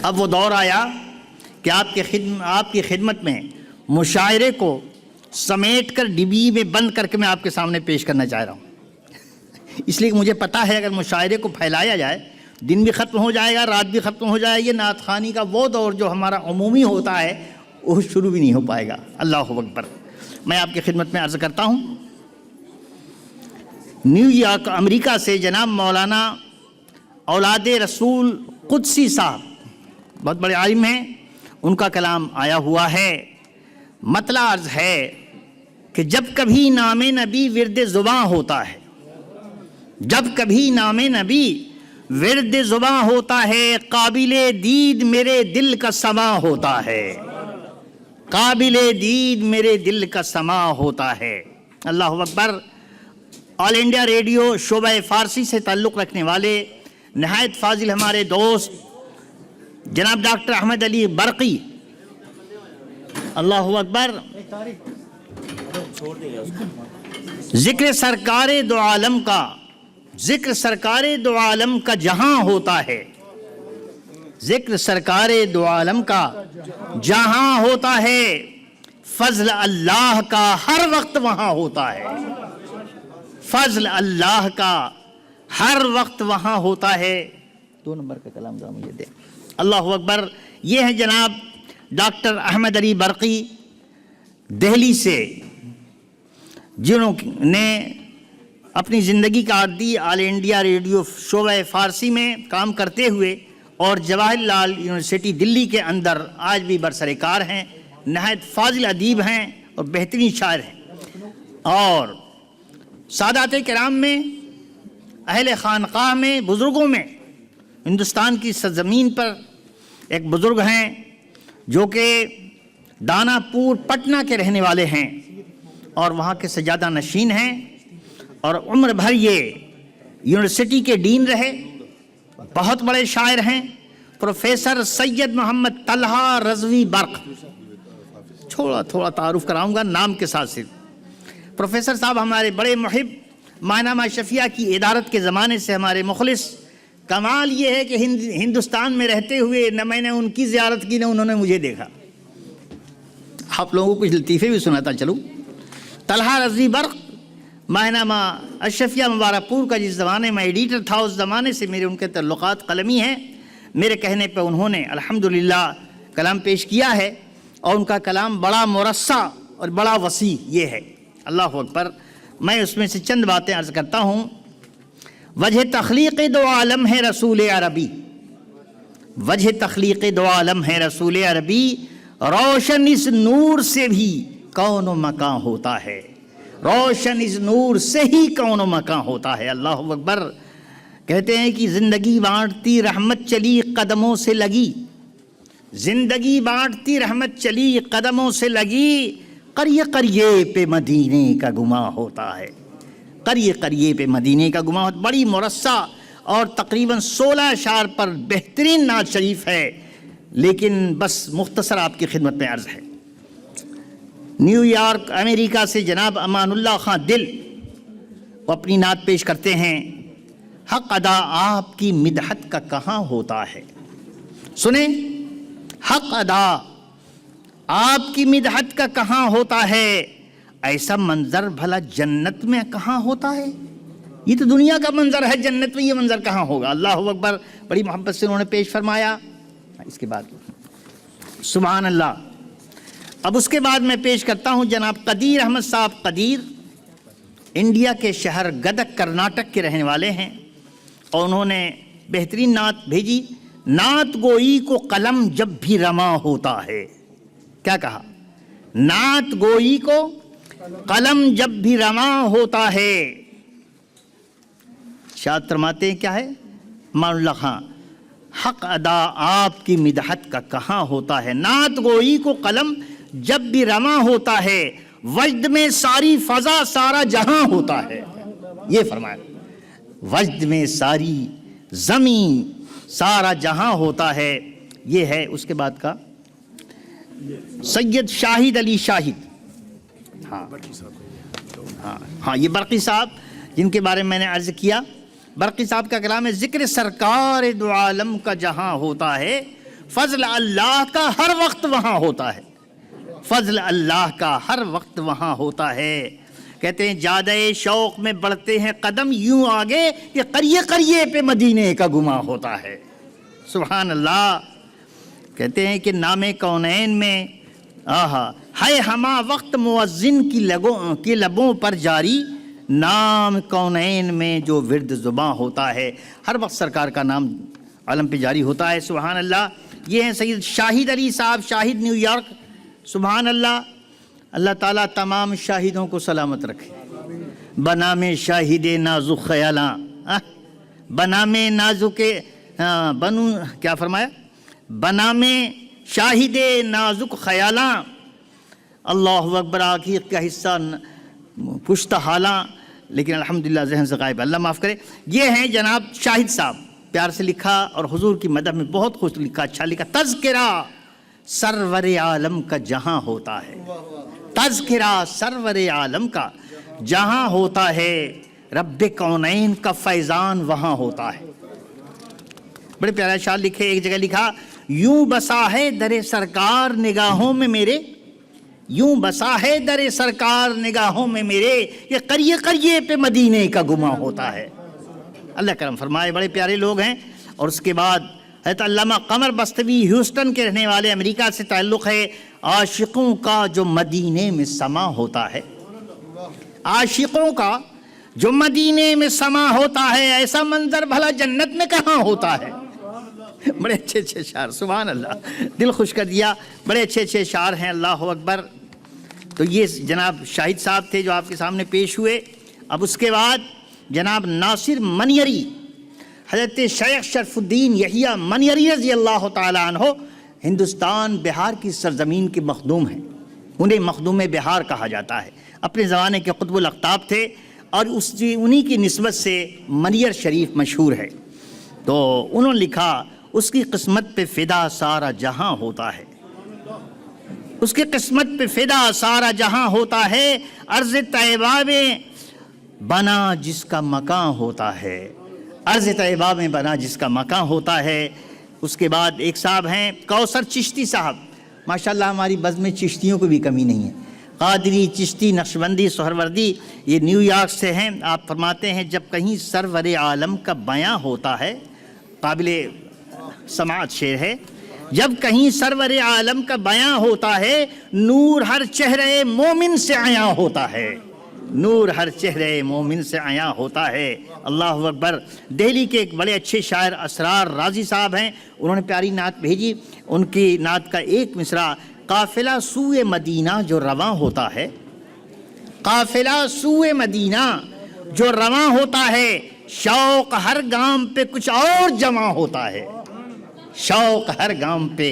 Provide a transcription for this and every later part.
اب وہ دور آیا کہ آپ کی خدمت میں مشاعرے کو سمیٹ کر ڈبی میں بند کر کے میں آپ کے سامنے پیش کرنا چاہ رہا ہوں، اس لیے کہ مجھے پتہ ہے اگر مشاعرے کو پھیلایا جائے دن بھی ختم ہو جائے گا، رات بھی ختم ہو جائے گی، نعت خوانی کا وہ دور جو ہمارا عمومی ہوتا ہے وہ شروع بھی نہیں ہو پائے گا۔ اللہ اکبر۔ میں آپ کی خدمت میں عرض کرتا ہوں، نیو یارک امریکہ سے جناب مولانا اولاد رسول قدسی صاحب بہت بڑے عالم ہیں، ان کا کلام آیا ہوا ہے۔ مطلع عرض ہے کہ جب کبھی نام نبی ورد زباں ہوتا ہے، جب کبھی نام نبی ورد زباں ہوتا ہے، قابل دید میرے دل کا سماں ہوتا ہے، قابل دید میرے دل کا سماں ہوتا ہے۔ اللہ اکبر۔ آل انڈیا ریڈیو شعبہ فارسی سے تعلق رکھنے والے نہایت فاضل ہمارے دوست جناب ڈاکٹر احمد علی برقی، اللہ اکبر، ذکر سرکار دو عالم کا، ذکر سرکار دو عالم کا جہاں ہوتا ہے، ذکر سرکار دو عالم کا جہاں ہوتا ہے، فضل اللہ کا ہر وقت وہاں ہوتا ہے، فضل اللہ کا ہر وقت وہاں ہوتا ہے۔ 2 نمبر کا کلام ذرا مجھے دیں۔ اللہ اکبر۔ یہ ہیں جناب ڈاکٹر احمد علی برقی دہلی سے، جنہوں نے اپنی زندگی کا عادی آل انڈیا ریڈیو شعبہ فارسی میں کام کرتے ہوئے اور جواہر لال یونیورسٹی دلی کے اندر آج بھی برسر کار ہیں، نہایت فاضل ادیب ہیں اور بہترین شاعر ہیں، اور سادات کرام میں، اہل خانقاہ میں، بزرگوں میں ہندوستان کی سرزمین پر ایک بزرگ ہیں جو کہ دانا پور پٹنہ کے رہنے والے ہیں اور وہاں کے سجادہ نشین ہیں، اور عمر بھر یہ یونیورسٹی کے ڈین رہے، بہت بڑے شاعر ہیں، پروفیسر سید محمد طلحہ رضوی برق۔ تھوڑا تعارف کراؤں گا نام کے ساتھ صرف۔ پروفیسر صاحب ہمارے بڑے محب، ماہنامہ شفیہ کی ادارت کے زمانے سے ہمارے مخلص۔ کمال یہ ہے کہ ہندوستان میں رہتے ہوئے نہ میں نے ان کی زیارت کی نہ انہوں نے مجھے دیکھا۔ آپ لوگوں کو کچھ لطیفے بھی سناتا چلوں۔ طلحہ رضوی برق ماہنامہ اشرفیہ مبارک پور کا جس زمانے میں ایڈیٹر تھا، اس زمانے سے میرے ان کے تعلقات قلمی ہیں۔ میرے کہنے پہ انہوں نے الحمدللہ کلام پیش کیا ہے، اور ان کا کلام بڑا مرصع اور بڑا وسیع یہ ہے۔ اللہ اکبر۔ میں اس میں سے چند باتیں عرض کرتا ہوں۔ وجہ تخلیق دو عالم ہے رسول عربی، وجہ تخلیق دو عالم ہے رسول عربی، روشن اس نور سے بھی کون و مکان ہوتا ہے، روشن اس نور سے ہی کون و مکان ہوتا ہے۔ اللہ اکبر۔ کہتے ہیں کہ زندگی بانٹتی رحمت چلی قدموں سے لگی، زندگی بانٹتی رحمت چلی قدموں سے لگی، قریے قریے پہ مدینے کا گماں ہوتا ہے، قریے قریے پہ مدینے کا گماں ہوتا ہے۔ بڑی مرصع اور تقریباً 16 اشعار پر بہترین نعت شریف ہے، لیکن بس مختصر آپ کی خدمت میں عرض ہے۔ نیو یارک امریکہ سے جناب امان اللہ خان دل وہ اپنی نعت پیش کرتے ہیں۔ حق ادا آپ کی مدحت کا کہاں ہوتا ہے، سنیں، حق ادا آپ کی مدحت کا کہاں ہوتا ہے، ایسا منظر بھلا جنت میں کہاں ہوتا ہے۔ یہ تو دنیا کا منظر ہے، جنت میں یہ منظر کہاں ہوگا۔ اللہ اکبر۔ بڑی محبت سے انہوں نے پیش فرمایا۔ اس کے بعد سبحان اللہ۔ اب اس کے بعد میں پیش کرتا ہوں جناب قدیر احمد صاحب قدیر، انڈیا کے شہر گدک کرناٹک کے رہنے والے ہیں، اور انہوں نے بہترین نعت بھیجی۔ نعت گوئی کو قلم جب بھی رواں ہوتا ہے، کیا کہا، نعت گوئی کو قلم جب بھی رواں ہوتا ہے۔ شاد فرماتے ہیں کیا ہے مان اللہ خان، حق ادا آپ کی مدحت کا کہاں ہوتا ہے، نعت گوئی کو قلم جب بھی رواں ہوتا ہے، وجد میں ساری فضا سارا جہاں ہوتا ہے۔ یہ فرمایا، وجد میں ساری زمین سارا جہاں ہوتا ہے۔ یہ ہے اس کے بعد کا سید شاہد علی شاہد، ہاں یہ برقی صاحب جن کے بارے میں میں نے عرض کیا۔ برقی صاحب کا کلام ہے، ذکر سرکار دو عالم کا جہاں ہوتا ہے، فضل اللہ کا ہر وقت وہاں ہوتا ہے، فضل اللہ کا ہر وقت وہاں ہوتا ہے۔ کہتے ہیں زیادہ شوق میں بڑھتے ہیں قدم یوں آگے کہ قریے قریے پہ مدینے کا گما ہوتا ہے۔ سبحان اللہ۔ کہتے ہیں کہ نام کونین میں ہے ہما وقت مؤذن کی لبوں پر جاری، نام کونین میں جو ورد زباں ہوتا ہے، ہر وقت سرکار کا نام عالم پہ جاری ہوتا ہے۔ سبحان اللہ۔ یہ ہیں سید شاہد علی صاحب، شاہد نیو یارک۔ سبحان اللہ۔ اللہ تعالیٰ تمام شاہدوں کو سلامت رکھے۔ بنام شاہد نازک خیالاں، بنام نازک بنو کیا فرمایا، بنام شاہد نازک خیالاں، اللہ اکبر عقیق کا حصہ پشت حالاں، لیکن الحمدللہ ذہن سے غائب، اللہ معاف کرے۔ یہ ہیں جناب شاہد صاحب، پیار سے لکھا اور حضور کی مدح میں بہت خوش لکھا، اچھا لکھا۔ تذکرہ سرور عالم کا جہاں ہوتا ہے، تذکرہ سرور عالم کا جہاں ہوتا ہے، رب کونین کا فیضان وہاں ہوتا ہے۔ بڑے پیارا شعر لکھے، ایک جگہ لکھا، یوں بسا ہے در سرکار نگاہوں میں میرے، یوں بسا ہے در سرکار نگاہوں میں میرے، یہ قریے قریے پہ مدینے کا گما ہوتا ہے۔ اللہ کرم فرمائے، بڑے پیارے لوگ ہیں۔ اور اس کے بعد حضرت علامہ قمر بستوی ہیوسٹن کے رہنے والے، امریکہ سے تعلق ہے۔ عاشقوں کا جو مدینے میں سما ہوتا ہے، عاشقوں کا جو مدینے میں سما ہوتا ہے، ایسا منظر بھلا جنت میں کہاں ہوتا ہے۔ بڑے اچھے اچھے شعر، سبحان اللہ، دل خوش کر دیا۔ بڑے اچھے اچھے شعر ہیں، اللہ اکبر۔ تو یہ جناب شاہد صاحب تھے جو آپ کے سامنے پیش ہوئے۔ اب اس کے بعد جناب ناصر منیری، حضرت شیخ شرف الدین یحییٰ منیری رضی اللہ تعالیٰ عنہ، ہندوستان بہار کی سرزمین کے مخدوم ہیں، انہیں مخدوم بہار کہا جاتا ہے، اپنے زمانے کے قطب الاقطاب تھے، اور انہی کی نسبت سے منیر شریف مشہور ہے۔ تو انہوں نے لکھا، اس کی قسمت پہ فدا سارا جہاں ہوتا ہے، اس کی قسمت پہ فدا سارا جہاں ہوتا ہے، عرض طیبہ میں بنا جس کا مکان ہوتا ہے، عرض طیبہ میں بنا جس کا مکان ہوتا ہے۔ اس کے بعد ایک صاحب ہیں کوثر چشتی صاحب، ماشاءاللہ ہماری بزم میں چشتیوں کو بھی کمی نہیں ہے، قادری، چشتی، نقشبندی، سہروردی، یہ نیو یارک سے ہیں۔ آپ فرماتے ہیں، جب کہیں سرور عالم کا بیاں ہوتا ہے، قابل سماعت شعر ہے، جب کہیں سرور عالم کا بیاں ہوتا ہے، نور ہر چہرے مومن سے عیاں ہوتا ہے، نور ہر چہرے مومن سے عیاں ہوتا ہے۔ اللہ اکبر۔ دہلی کے ایک بڑے اچھے شاعر اسرار رازی صاحب ہیں، انہوں نے پیاری نعت بھیجی، ان کی نعت کا ایک مصرع، قافلہ سوئے مدینہ جو رواں ہوتا ہے، قافلہ سوئے مدینہ جو رواں ہوتا ہے، شوق ہر گام پہ کچھ اور جمع ہوتا ہے، شوق ہر گام پہ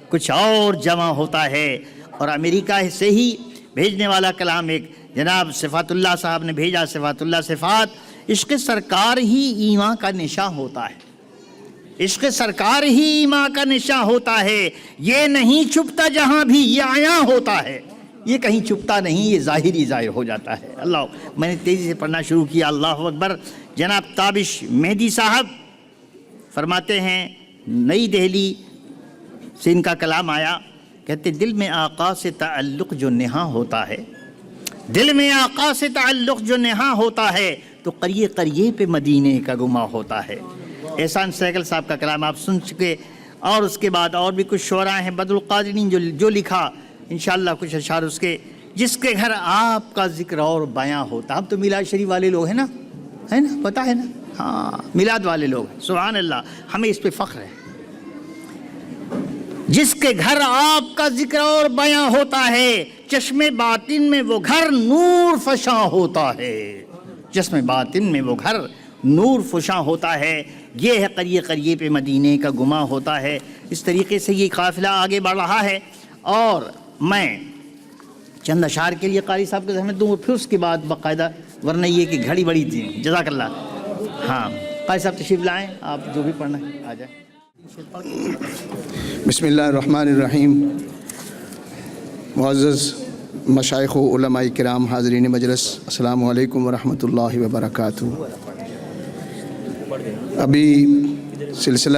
کچھ اور جمع ہوتا ہے۔ اور امریکہ سے ہی بھیجنے والا کلام ایک جناب صفات اللہ صاحب نے بھیجا، صفات اللہ صفات، عشق سرکار ہی ایمان کا نشاں ہوتا ہے، عشق سرکار ہی ایمان کا نشاں ہوتا ہے، یہ نہیں چھپتا جہاں بھی یہ عیاں ہوتا ہے، یہ کہیں چھپتا نہیں، یہ ظاہر ہی ظاہر ہو جاتا ہے۔ اللہ، میں نے تیزی سے پڑھنا شروع کیا، اللہ اکبر۔ جناب تابش مہدی صاحب فرماتے ہیں، نئی دہلی سے ان کا کلام آیا، کہتے دل میں آقا سے تعلق جو نہاں ہوتا ہے، دل میں آقا سے تعلق جو نہاں ہوتا ہے، تو قریے قریے پہ مدینے کا گما ہوتا ہے۔ احسان سہگل صاحب کا کلام آپ سن چکے، اور اس کے بعد اور بھی کچھ شعراء ہیں، بدر القادری نے جو لکھا، انشاءاللہ کچھ اشعار اس کے، جس کے گھر آپ کا ذکر اور بیاں ہوتا۔ ہم تو میلاد شریف والے لوگ ہیں نا، ہے نا، پتہ ہے نا، ہاں میلاد والے لوگ ہیں، سبحان اللہ، ہمیں اس پہ فخر ہے۔ جس کے گھر آپ کا ذکر اور بیاں ہوتا ہے، چشم باطن میں وہ گھر نور فشاں ہوتا ہے، چشم باطن میں وہ گھر نور فشاں ہوتا ہے۔ یہ ہے قریے قریے پہ مدینے کا گما ہوتا ہے۔ اس طریقے سے یہ قافلہ آگے بڑھ رہا ہے، اور میں چند اشعار کے لیے قاری صاحب کو زحمت دوں، پھر اس کے بعد باقاعدہ، ورنہ یہ کہ گھڑی بڑی تھی۔ جزاک اللہ۔ ہاں قاری صاحب تشریف لائیں، آپ جو بھی پڑھنا ہے آ جائیں۔ بسم اللہ الرحمن الرحیم۔ معزز مشائخ و علماء کرام، حاضرین مجلس، السلام علیکم ورحمۃ اللہ وبرکاتہ۔ ابھی سلسلہ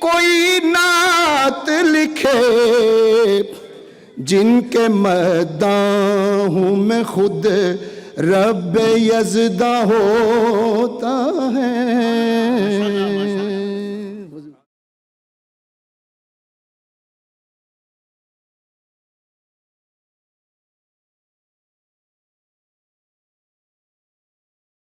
کوئی نعت لکھے جن کے مداحوں میں خود رب یزداں ہوتا ہے.